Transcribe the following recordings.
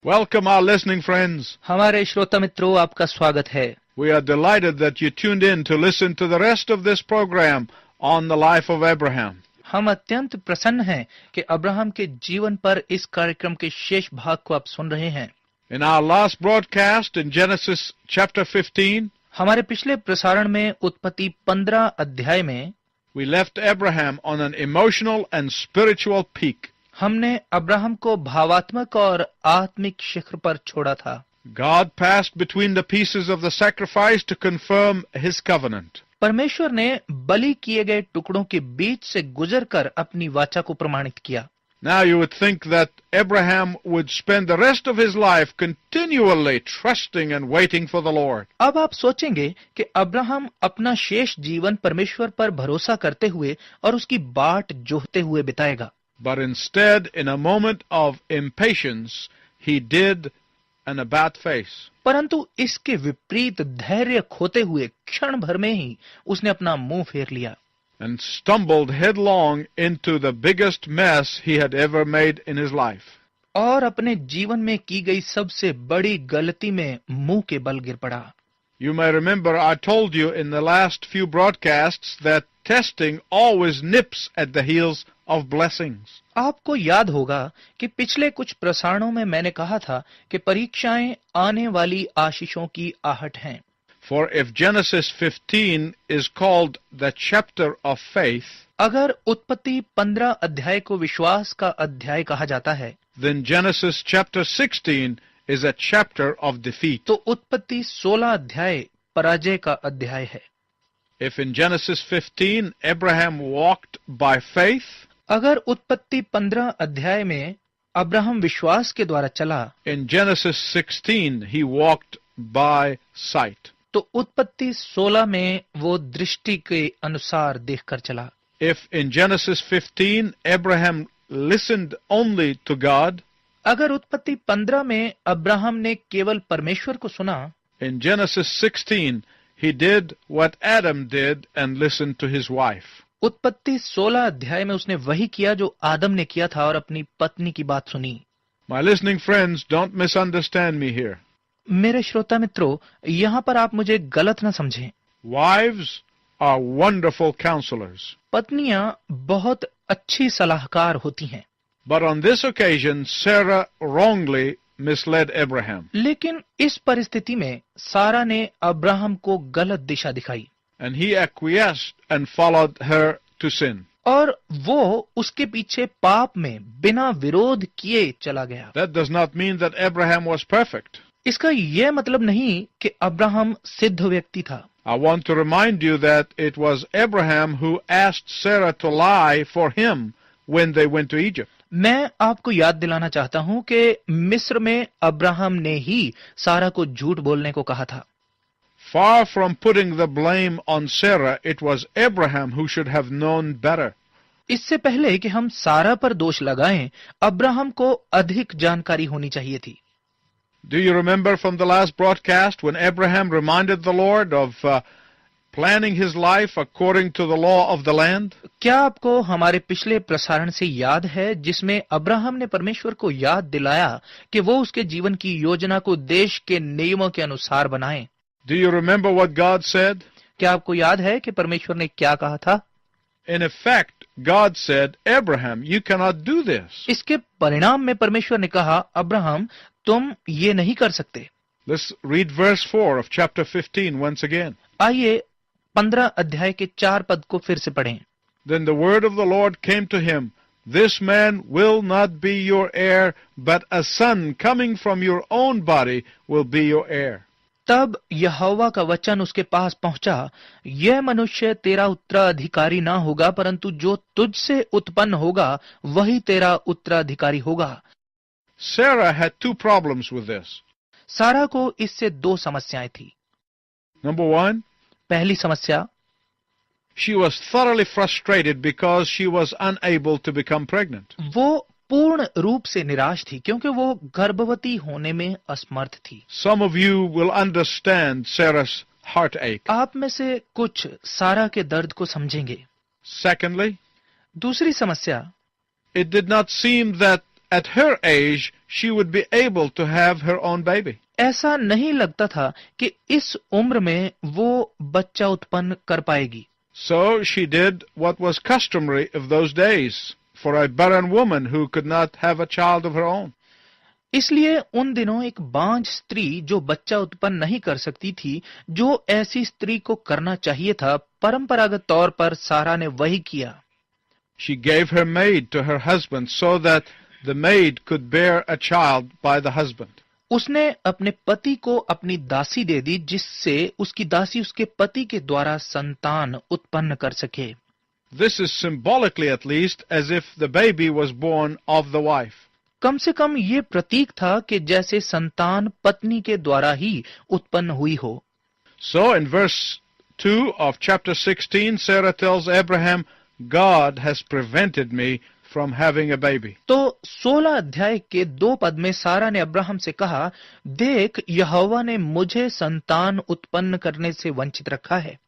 Welcome our listening friends. हमारे श्रोता मित्रों, आपका स्वागत है। We are delighted that you tuned in to listen to the rest of this program on the life of Abraham. हम अत्यंत प्रसन्न हैं कि अब्राहम के जीवन पर इस कार्यक्रम के शेष भाग को आप सुन रहे हैं। In our last broadcast in Genesis chapter 15, हमारे पिछले प्रसारण में उत्पत्ति 15 अध्याय में we left Abraham on an emotional and spiritual peak. हमने अब्राहम को भावात्मक और आत्मिक शिखर पर छोड़ा था। God passed between the pieces of the sacrifice to confirm his covenant. परमेश्वर ने बलि किए गए टुकड़ों के बीच से गुजरकर अपनी वाचा को प्रमाणित किया। Now you would think that Abraham would spend the rest of his life continually trusting and waiting for the Lord. अब आप सोचेंगे कि अब्राहम अपना शेष जीवन परमेश्वर पर भरोसा करते हुए और उसकी बाट जोहते हुए बिताएगा। But instead, in a moment of impatience, he did an about face. परंतु इसके विपरीत धैर्य खोते हुए क्षण भर में ही उसने अपना मुंह फेर लिया And stumbled headlong into the biggest mess he had ever made in his life. और अपने जीवन में की गई सबसे बड़ी गलती में मुंह के बल गिर पड़ा। You may remember I told you in the last few broadcasts that testing always nips at the heels of blessings. आपको याद होगा कि पिछले कुछ प्रसारणों में मैंने कहा था कि परीक्षाएं आने वाली आशीषों की आहट हैं। For if Genesis 15 is called the chapter of faith, अगर उत्पत्ति 15 अध्याय को विश्वास का अध्याय कहा जाता है, then Genesis chapter 16 is a chapter of defeat. तो उत्पत्ति 16 अध्याय पराजय का अध्याय है। If in Genesis 15 Abraham walked by faith, अगर उत्पत्ति 15 अध्याय में अब्राहम विश्वास के द्वारा चला, in Genesis 16 he walked by sight. तो उत्पत्ति 16 में वो दृष्टि के अनुसार देखकर चला। If in Genesis 15 Abraham listened only to God, अगर उत्पत्ति 15 में अब्राहम ने केवल परमेश्वर को सुना, in Genesis 16 he did what Adam did and listened to his wife. उत्पत्ति 16 अध्याय में उसने वही किया जो आदम ने किया था और अपनी पत्नी की बात सुनी। My listening friends, don't misunderstand me here. मेरे श्रोता मित्रों, यहाँ पर आप मुझे गलत न समझें। Wives are wonderful counselors. पत्नियां बहुत अच्छी सलाहकार होती हैं, But on this occasion, Sarah wrongly misled Abraham. लेकिन इस परिस्थिति में सारा ने अब्राहम को गलत दिशा दिखाई And he acquiesced and followed her to sin. और वो उसके पीछे पाप में बिना विरोध किए चला गया। That does not mean that Abraham was perfect. इसका यह मतलब नहीं कि अब्राहम सिद्ध व्यक्ति था। I want to remind you that it was Abraham who asked Sarah to lie for him when they went to Egypt. मैं आपको याद दिलाना चाहता हूं कि मिस्र में अब्राहम ने ही सारा को झूठ बोलने को कहा था। Far from putting the blame on Sarah, it was Abraham who should have known better. इससे पहले कि हम सारा पर दोष लगाएं, अब्राहम को अधिक जानकारी होनी चाहिए थी। Do you remember from the last broadcast when Abraham reminded the Lord of planning his life according to the law of the land? क्या आपको हमारे पिछले प्रसारण से याद है जिसमें अब्राहम ने परमेश्वर को याद दिलाया कि वो उसके जीवन की योजना को देश के नियमों के अनुसार बनाए? Do you remember what God said? क्या आपको याद है कि परमेश्वर ने क्या कहा था? In effect, God said, Abraham, you cannot do this. इसके परिणाम में परमेश्वर ने कहा, अब्राहम, तुम ये नहीं कर सकते। Let's read verse 4 of chapter 15 once again. आइए 15 अध्याय के 4 पद को फिर से पढ़ें। Then the word of the Lord came to him, This man will not be your heir, but a son coming from your own body will be your heir. तब यहोवा का वचन उसके पास पहुंचा, यह मनुष्य तेरा उत्तराधिकारी ना होगा, परंतु जो तुझसे उत्पन्न होगा वही तेरा उत्तराधिकारी होगा। Sarah had two problems with this. सारा को इससे 2 समस्याएं थी। Number one, पहली समस्या, she was thoroughly frustrated because she was unable to become pregnant. वो पूर्ण रूप से निराश थी क्योंकि वो गर्भवती होने में असमर्थ थी। Some of you will understand Sarah's heartache. आप में से कुछ सारा के दर्द को समझेंगे। Secondly, दूसरी समस्या, it did not seem that at her age she would be able to have her own baby. ऐसा नहीं लगता था कि इस उम्र में वो बच्चा उत्पन्न कर पाएगी। So she did what was customary of those days for a barren woman who could not have a child of her own. इसलिए उन दिनों एक बांझ स्त्री जो बच्चा उत्पन्न नहीं कर सकती थी, जो ऐसी स्त्री को करना चाहिए था, परंपरागत तौर पर सारा ने वही किया। She gave her maid to her husband so that the maid could bear a child by the husband. उसने अपने पति को अपनी दासी दे दी, जिससे उसकी दासी उसके पति के द्वारा संतान उत्पन्न कर सके। This is symbolically at least as if the baby was born of the wife. कम से कम ये प्रतीक था कि जैसे संतान पत्नी के द्वारा ही उत्पन्न हुई हो। So in verse 2 of chapter 16, Sarah tells Abraham, God has prevented me from having a baby. तो 16 अध्याय के 2 पद में सारा ने अब्राहम से कहा, देख यहोवा ने मुझे संतान उत्पन्न करने से वंचित रखा है।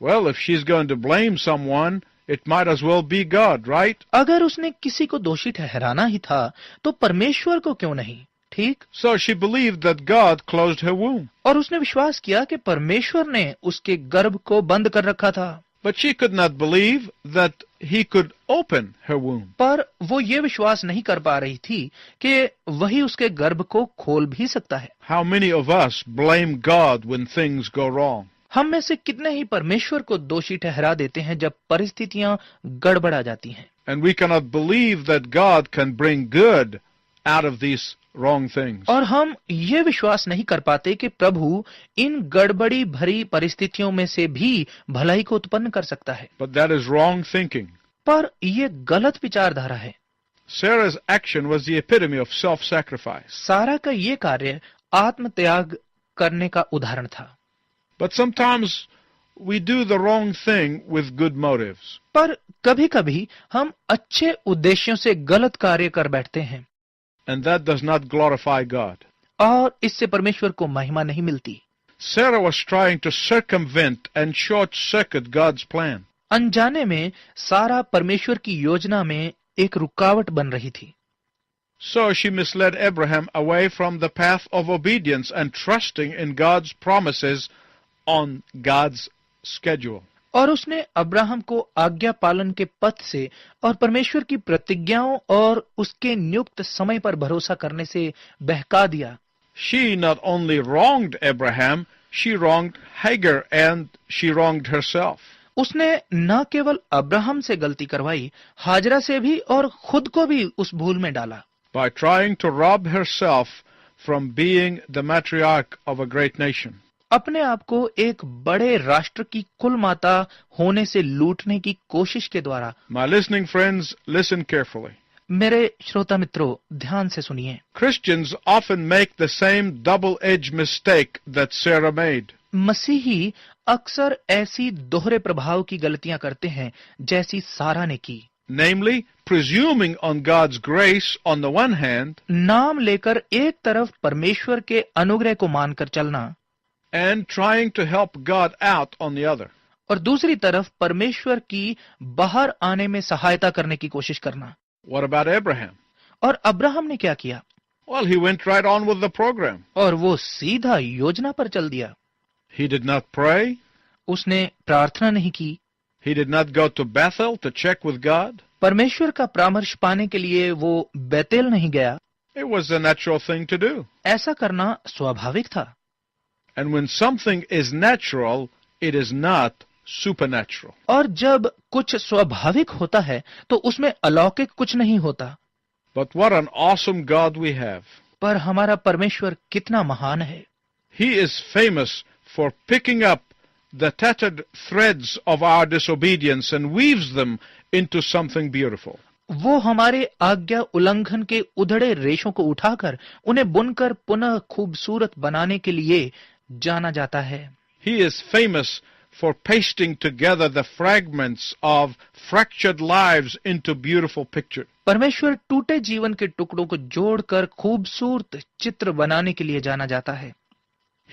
Well, if she's going to blame someone, it might as well be God, right? अगर उसने किसी को दोषी ठहराना ही था तो परमेश्वर को क्यों नहीं, ठीक? So she believed that God closed her womb. और उसने विश्वास किया कि परमेश्वर ने उसके गर्भ को बंद कर रखा था। But she could not believe that he could open her womb. पर वो ये विश्वास नहीं कर पा रही थी कि वही उसके गर्भ को खोल भी सकता है। How many of us blame God when things go wrong? हम में से कितने ही परमेश्वर को दोषी ठहरा देते हैं जब परिस्थितियां गड़बड़ा जाती हैं। And we cannot believe that God can bring good out of these wrong things. और हम ये विश्वास नहीं कर पाते कि प्रभु इन गड़बड़ी भरी परिस्थितियों में से भी भलाई को उत्पन्न कर सकता है। But that is wrong thinking. पर ये गलत विचारधारा है। Sarah's action was the epitome of self-sacrifice. सारा का ये कार्य आत्मत्याग करने का उदाहरण था। But sometimes we do the wrong thing with good motives. पर कभी-कभी हम अच्छे उद्देश्यों से गलत कार्य कर बैठते हैं। And that does not glorify God. और इससे परमेश्वर को महिमा नहीं मिलती। Sarah was trying to circumvent and short-circuit God's plan. अनजाने में सारा परमेश्वर की योजना में एक रुकावट बन रही थी। So she misled Abraham away from the path of obedience and trusting in God's promises on God's schedule. और उसने अब्राहम को आज्ञा पालन के पथ से और परमेश्वर की प्रतिज्ञाओं और उसके नियुक्त समय पर भरोसा करने से बहका दिया। She not only wronged Abraham, she wronged Hagar and she wronged herself. उसने न केवल अब्राहम से गलती करवाई, हाजरा से भी और खुद को भी उस भूल में डाला। By trying to rob herself from being the matriarch of a great nation. अपने आप को एक बड़े राष्ट्र की कुल माता होने से लूटने की कोशिश के द्वारा। My listening friends, listen carefully. मेरे श्रोता मित्रों, ध्यान से सुनिए। Christians often make the same double-edged mistake that Sarah made. मसीही अक्सर ऐसी दोहरे प्रभाव की गलतियां करते हैं जैसी सारा ने की। Namely, presuming on God's grace on the one hand, नाम लेकर एक तरफ परमेश्वर के अनुग्रह को मानकर चलना and trying to help God out on the other. और दूसरी तरफ परमेश्वर की बाहर आने में सहायता करने की कोशिश करना। What about Abraham? और अब्राहम ने क्या किया? Well, he went right on with the program. और वो सीधा योजना पर चल दिया। He did not pray. उसने प्रार्थना नहीं की। He did not go to Bethel to check with God. परमेश्वर का परामर्श पाने के लिए वो बेतेल नहीं गया। It was a natural thing to do. ऐसा करना स्वाभाविक था। And when something is natural, it is not supernatural. और जब कुछ स्वाभाविक होता है तो उसमें अलौकिक कुछ नहीं होता। But what an awesome God we have. पर हमारा परमेश्वर कितना महान है। He is famous for picking up the tattered threads of our disobedience and weaves them into something beautiful. वो हमारे आज्ञा उल्लंघन के उधड़े रेशों को उठाकर उन्हें बुनकर पुनः खूबसूरत बनाने के लिए जाना जाता है। He is famous for pasting together the fragments of fractured lives into beautiful picture. परमेश्वर टूटे जीवन के टुकड़ों को जोड़कर खूबसूरत चित्र बनाने के लिए जाना जाता है।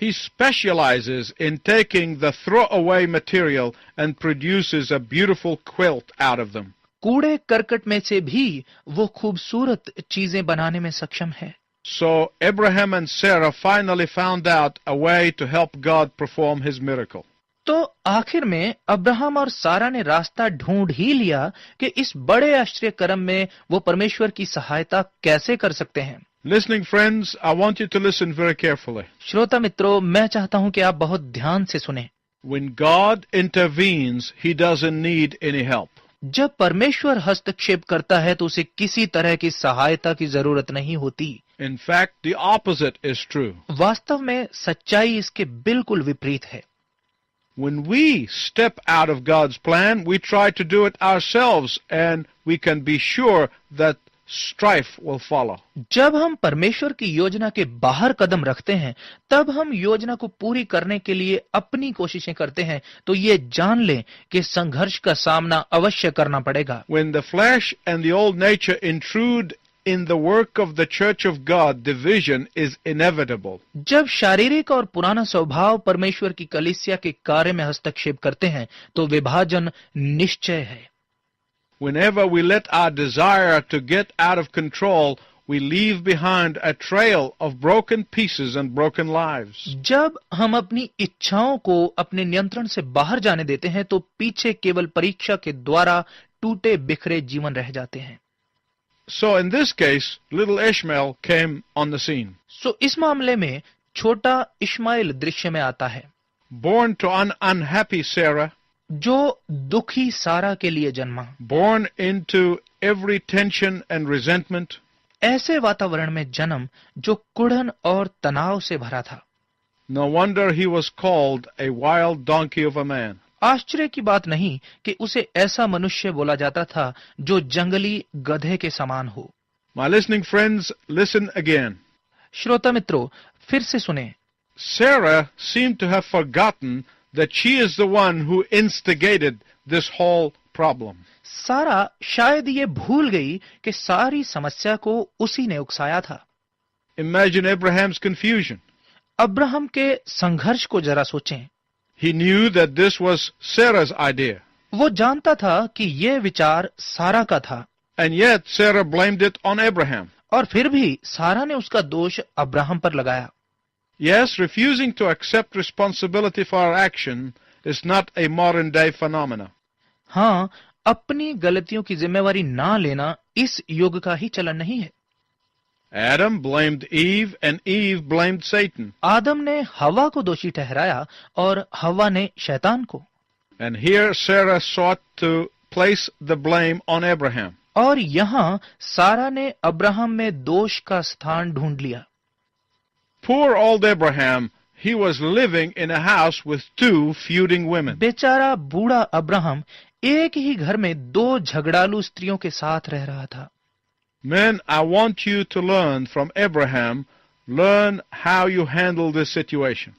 He specializes in taking the throwaway material and produces a beautiful quilt out of them. कूड़े करकट में से भी वो खूबसूरत चीजें बनाने में सक्षम है। So Abraham and Sarah finally found out a way to help God perform his miracle. तो आखिर में अब्राहम और सारा ने रास्ता ढूंढ ही लिया कि इस बड़े आश्चर्य कर्म में वो परमेश्वर की सहायता कैसे कर सकते हैं। Listening friends, I want you to listen very carefully. श्रोता मित्रों, मैं चाहता हूं कि आप बहुत ध्यान से सुने। When God intervenes, he doesn't need any help. जब परमेश्वर हस्तक्षेप करता है तो उसे किसी तरह की सहायता की जरूरत नहीं होती। In fact, the opposite is true. वास्तव में सच्चाई इसके बिल्कुल विपरीत है। When we step out of God's plan, we try to do it ourselves, and we can be sure that strife will follow. जब हम परमेश्वर की योजना के बाहर कदम रखते हैं, तब हम योजना को पूरी करने के लिए अपनी कोशिशें करते हैं, तो ये जान लें कि संघर्ष का सामना अवश्य करना पड़ेगा। When the flesh and the old nature intrude in the work of the church of God, division is inevitable. जब शारीरिक और पुराना स्वभाव परमेश्वर की कलीसिया के कार्य में हस्तक्षेप करते हैं, तो विभाजन निश्चय है। Whenever we let our desire to get out of control, we leave behind a trail of broken pieces and broken lives. जब हम अपनी इच्छाओं को अपने नियंत्रण से बाहर जाने देते हैं, तो पीछे केवल परीक्षा के द्वारा टूटे बिखरे जीवन रह जाते हैं। So in this case, little Ishmael came on the scene. सो इस मामले में छोटा इश्माइल दृश्य में आता है, Born to an unhappy Sarah, जो दुखी सारा के लिए जन्मा। born into every tension and resentment, ऐसे वातावरण में जन्म जो कुढ़न और तनाव से भरा था। no wonder he was called a wild donkey of a man. आश्चर्य की बात नहीं कि उसे ऐसा मनुष्य बोला जाता था जो जंगली गधे के समान हो। My listening friends, listen again. श्रोता मित्रों, फिर से सुने। Sarah seemed to have forgotten that she is the one who instigated this whole problem. सारा शायद ये भूल गई कि सारी समस्या को उसी ने उकसाया था। Imagine Abraham's confusion. अब्राहम के संघर्ष को जरा सोचें। He knew that this was Sarah's idea, वो जानता था कि ये विचार सारा का था, and yet Sarah blamed it on Abraham. और फिर भी सारा ने उसका दोष अब्राहम पर लगाया। Yes, refusing to accept responsibility for our action is not a modern day phenomena. हाँ, अपनी गलतियों की जिम्मेवारी ना लेना इस युग का ही चलन नहीं है। Adam blamed Eve and Eve blamed Satan. आदम ने हवा को दोषी ठहराया और हवा ने शैतान को। And here Sarah sought to place the blame on Abraham. और यहाँ सारा ने अब्राहम में दोष का स्थान ढूंढ लिया। Poor old Abraham, he was living in a house with two feuding women. बेचारा बूढ़ा अब्राहम एक ही घर में दो झगड़ालू स्त्रियों के साथ रह रहा था। Men, I want you to learn from Abraham, learn how you handle this situation.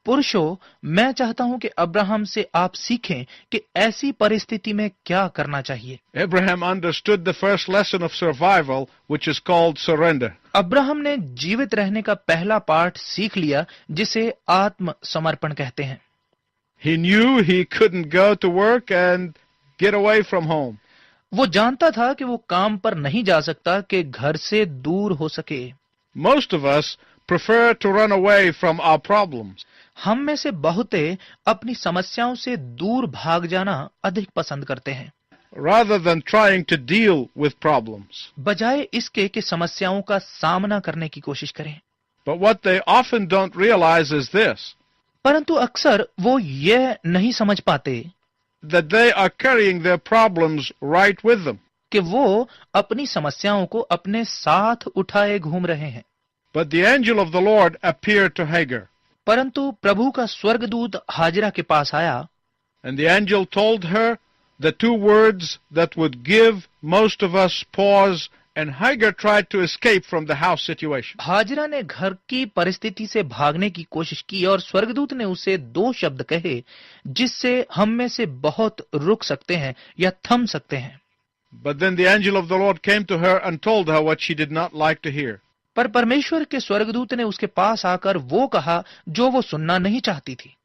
पुरुषों, मैं चाहता हूं कि अब्राहम से आप सीखें कि ऐसी परिस्थिति में क्या करना चाहिए। Abraham understood the first lesson of survival, which is called surrender. Abraham ने जीवित रहने का पहला पाठ सीख लिया, जिसे आत्मसमर्पण कहते हैं। He knew he couldn't go to work and get away from home. वो जानता था कि वो काम पर नहीं जा सकता कि घर से दूर हो सके। Most of us prefer to run away from our problems. हम में से बहुते अपनी समस्याओं से दूर भाग जाना अधिक पसंद करते हैं, rather than trying to deal with problems. बजाय इसके कि समस्याओं का सामना करने की कोशिश करें। But what they often don't realize is this, परंतु अक्सर वो ये नहीं समझ पाते that they are carrying their problems right with them. कि वो अपनी समस्याओं को अपने साथ उठाए घूम रहे हैं। But the angel of the Lord appeared to Hagar, परंतु प्रभु का स्वर्गदूत हाजिरा के पास आया and the angel told her the two words that would give most of us pause, and Hagar tried to escape from the house situation. हाजिरा ने घर की परिस्थिति से भागने की कोशिश की और स्वर्गदूत ने उसे दो शब्द कहे जिससे हम में से बहुत रुक सकते हैं या थम सकते हैं। But then the angel of the Lord came to her and told her what she did not like to hear. पर परमेश्वर के स्वर्गदूत ने उसके पास आकर वो कहा जो वो सुनना नहीं चाहती थी।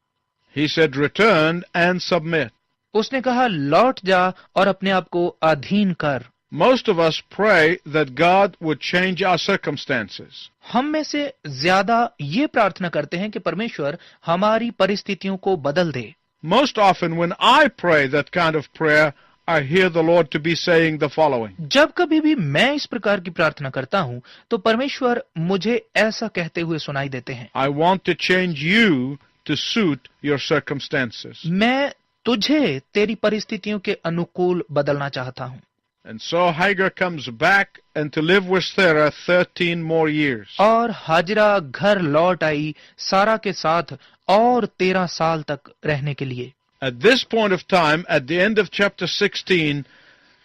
He said, return and submit. उसने कहा, लौट जा और अपने आप को अधीन कर। Most of us pray that God would change our circumstances. हम में से ज्यादा ये प्रार्थना करते हैं कि परमेश्वर हमारी परिस्थितियों को बदल दे। Most often when I pray that kind of prayer, I hear the Lord to be saying the following. जब कभी भी मैं इस प्रकार की प्रार्थना करता हूँ तो परमेश्वर मुझे ऐसा कहते हुए सुनाई देते हैं, I want to change you to suit your circumstances. मैं तुझे तेरी परिस्थितियों के अनुकूल बदलना चाहता हूँ। And so Hagar comes back and to live with Sarah 13 more years. और हाजिरा घर लौट आई सारा के साथ और 13 साल तक रहने के लिए। At this point of time, at the end of chapter 16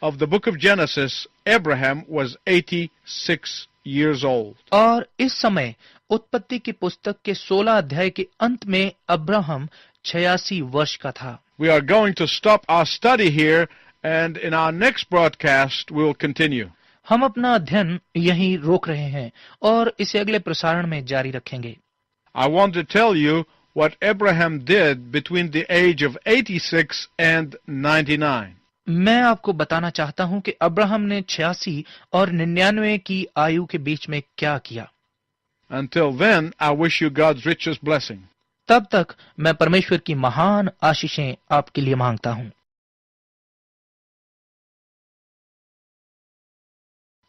of the book of Genesis, Abraham was 86 years old. और इस समय उत्पत्ति की पुस्तक के 16 अध्याय के अंत में अब्राहम 86 वर्ष का था। We are going to stop our study here, and in our next broadcast we will continue. हम अपना अध्ययन यहीं रोक रहे हैं और इसे अगले प्रसारण में जारी रखेंगे। I want to tell you what Abraham did between the age of 86 and 99. मैं आपको बताना चाहता हूं कि अब्राहम ने 86 और 99 की आयु के बीच में क्या किया। Until then, I wish you God's richest blessing. तब तक मैं परमेश्वर की महान आशीषें आपके लिए मांगता हूं।